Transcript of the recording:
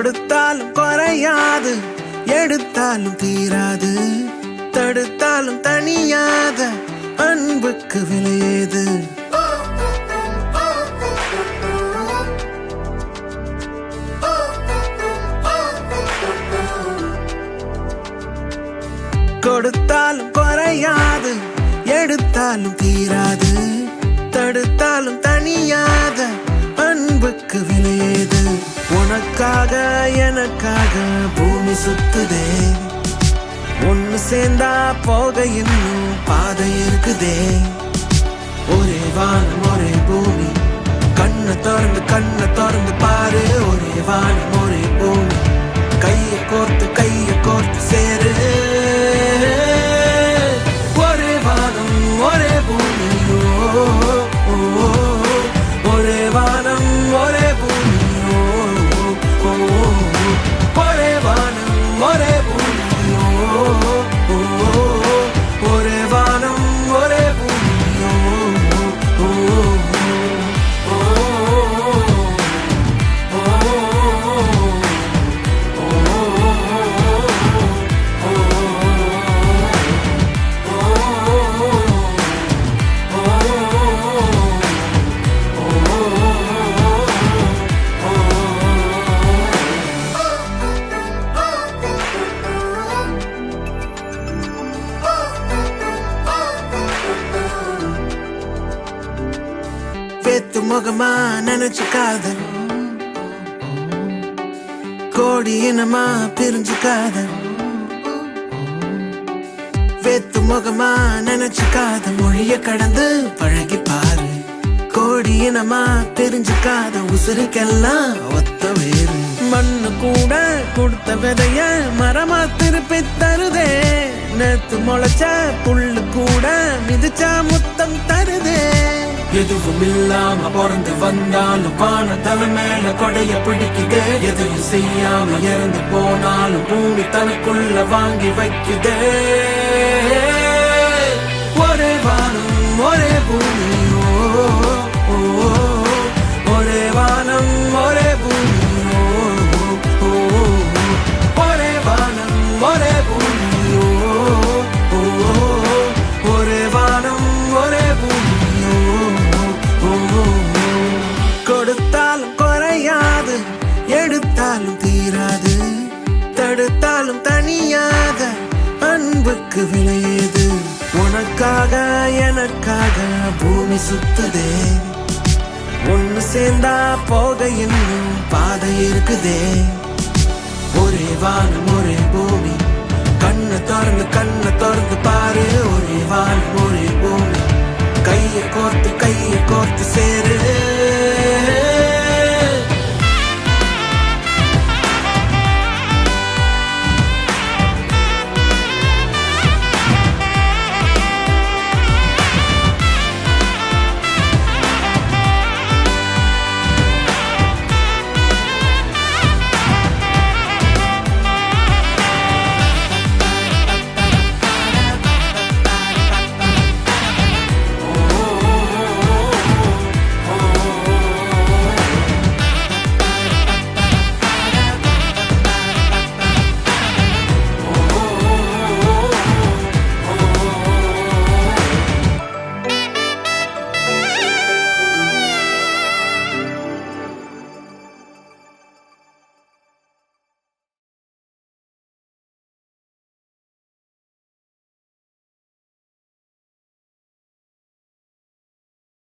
கொடுத்தாலும் குறையாது, எடுத்தாலும் தீராது, தடுத்தாலும் தனியாத அன்புக்கு விலையேது. கொடுத்தாலும் குறையாது, எடுத்தாலும் தீராது, தடுத்தாலும் தனியாத அன்புக்கு விலையேது. உனக்காக எனக்காக பூமி சுத்துதே, ஒன்னு சேர்ந்தா போக இன்னும் பாதை இருக்குதே. ஒரே வானம் ஒரே பூமி, கண்ணை திறந்து பாரு. ஒரே வானம் ஒரே பூமி, கைய கோர்த்து சேரு. ஒரே வானம் ஒரே பூமி, ஒரே வானம் ஒரே பூமி, ஒரே வானம் ஒரே பூமி, ஒரே வானம் ஒரே பூமி. பேத்து முகமா நினைச்சுக்காத, கோடி இனமா பிரிஞ்சுக்காத. வேத்து முகமா நினைச்சுக்காத, மொழிய கடந்து பழகி பாரு. கோடி இனமா தெரிஞ்சுக்காத, உசுருக்கெல்லாம் ஒத்த வேறு. மண்ணு கூட கொடுத்த விதைய மரமா திருப்பி தருதே. நேத்து முளைச்ச புல்லு கூட மிதிச்சா முத்தம் தருதே. எதுவும் இல்லாம பிறந்து வந்தாலும் வான தலை மேல கொடைய பிடிக்குதே. எதையும் செய்யாம இறந்து போனாலும் பூமி தனக்குள்ள வாங்கி வைக்குதே. ஒரே வானம் ஒரே பூமி, ஒரே வானம் ஒரே பூமி, ஒரே வானம் ஒரே பூமி, ஒரே வானம் ஒரே பூமி. கொடுத்தாலும் குறையாது, எடுத்தாலும் தீராது, தடுத்தாலும் தனியாத அன்புக்கு விலையேது. உனக்காக எனக்காக பூமி சுத்துதே, ஒன்னு சேர்ந்தா போக இன்னும் பாதை இருக்குதே. ஒரே வானம் ஒரே பூமி, கண்ணை திறந்து பாரு. ஒரே வானம் ஒரே பூமி,